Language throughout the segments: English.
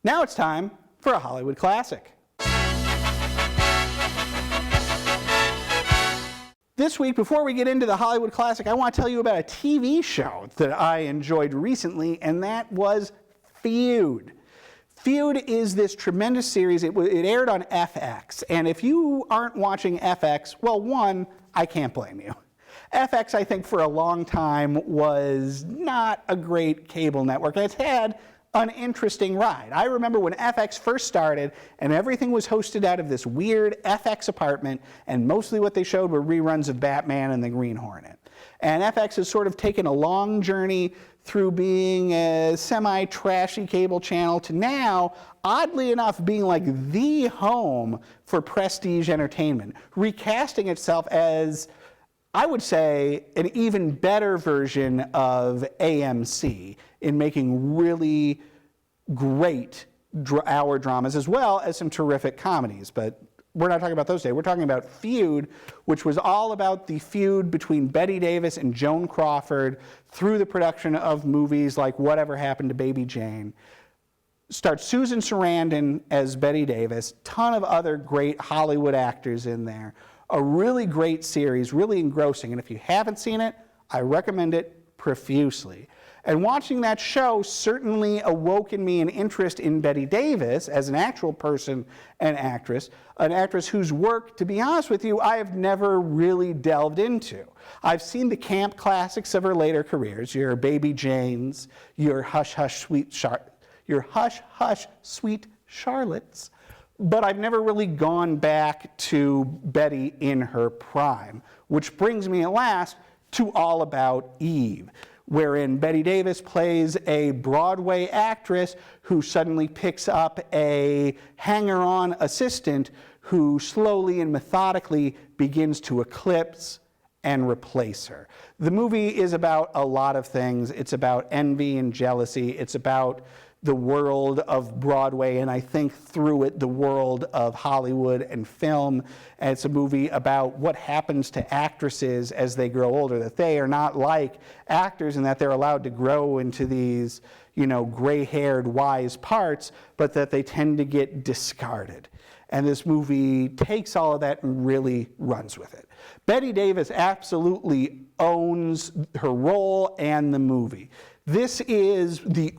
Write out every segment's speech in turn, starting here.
Now it's time for a Hollywood classic. This week, before we get into the Hollywood classic, I want to tell you about a TV show that I enjoyed recently, and that was Feud. Feud is this tremendous series. It aired on FX, and if you aren't watching FX, well, one, I can't blame you. FX, I think, for a long time was not a great cable network. It's had an interesting ride. I remember when FX first started and everything was hosted out of this weird FX apartment, and mostly what they showed were reruns of Batman and the Green Hornet. And FX has sort of taken a long journey through being a semi-trashy cable channel to now, oddly enough, being like the home for prestige entertainment, recasting itself as, I would say, an even better version of AMC in making really great hour dramas as well as some terrific comedies. But we're not talking about those today. We're talking about Feud, which was all about the feud between Bette Davis and Joan Crawford through the production of movies like Whatever Happened to Baby Jane. Starred Susan Sarandon as Bette Davis, ton of other great Hollywood actors in there. A really great series, really engrossing, and if you haven't seen it, I recommend it profusely. And watching that show certainly awoke in me an interest in Bette Davis as an actual person and an actress whose work, to be honest with you, I have never really delved into. I've seen the camp classics of her later careers, your Baby Janes, your Hush Hush Sweet Charlottes, but I've never really gone back to Bette in her prime, which brings me at last to All About Eve, wherein Bette Davis plays a Broadway actress who suddenly picks up a hanger-on assistant who slowly and methodically begins to eclipse and replace her. The movie is about a lot of things. It's about envy and jealousy. It's about the world of Broadway, and I think through it, the world of Hollywood and film. And it's a movie about what happens to actresses as they grow older, that they are not like actors and that they're allowed to grow into these, gray-haired, wise parts, but that they tend to get discarded. And this movie takes all of that and really runs with it. Bette Davis absolutely owns her role and the movie. This is the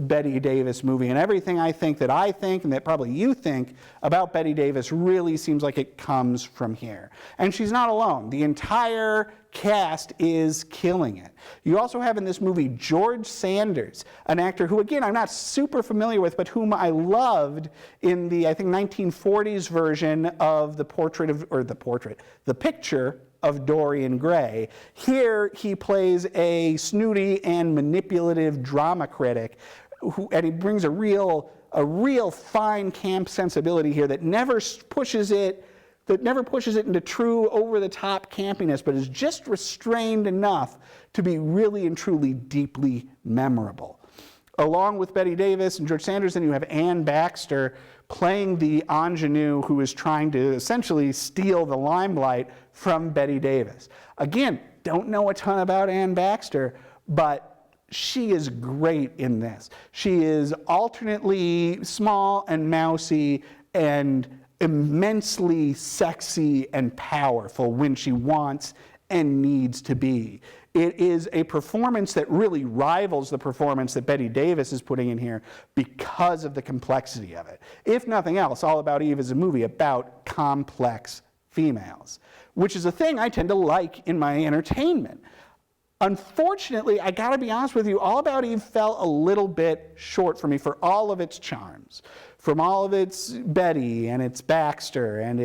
Bette Davis movie, and everything I think and that probably you think about Bette Davis really seems like it comes from here. And she's not alone. The entire cast is killing it. You also have in this movie George Sanders, an actor who, again, I'm not super familiar with, but whom I loved in the, I think, 1940s version of the picture of Dorian Gray. Here he plays a snooty and manipulative drama critic, and he brings a real fine camp sensibility here that never pushes it into true over-the-top campiness, but is just restrained enough to be really and truly deeply memorable. Along with Bette Davis and George Sanders, then you have Anne Baxter playing the ingenue who is trying to essentially steal the limelight from Bette Davis. Again, don't know a ton about Anne Baxter, but she is great in this. She is alternately small and mousy and immensely sexy and powerful when she wants and needs to be. It is a performance that really rivals the performance that Bette Davis is putting in here because of the complexity of it. If nothing else, All About Eve is a movie about complex females, which is a thing I tend to like in my entertainment. Unfortunately, I gotta be honest with you, All About Eve fell a little bit short for me for all of its charms. From all of its Bette and its Baxter and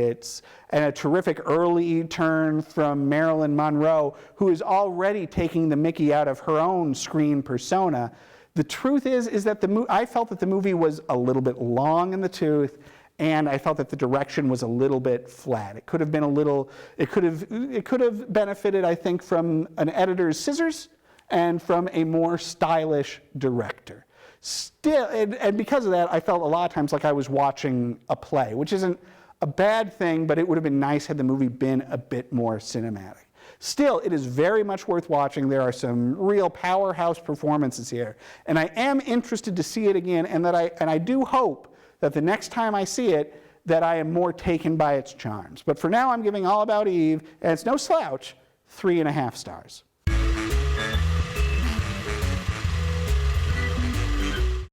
a terrific early turn from Marilyn Monroe, who is already taking the mickey out of her own screen persona. The truth is that I felt that the movie was a little bit long in the tooth, and I felt that the direction was a little bit flat. It could have benefited, I think, from an editor's scissors and from a more stylish director. Still, and because of that, I felt a lot of times like I was watching a play, which isn't a bad thing, but it would have been nice had the movie been a bit more cinematic. Still, it is very much worth watching. There are some real powerhouse performances here. And I am interested to see it again, and I do hope that the next time I see it, that I am more taken by its charms. But for now, I'm giving All About Eve, and it's no slouch, 3.5 stars.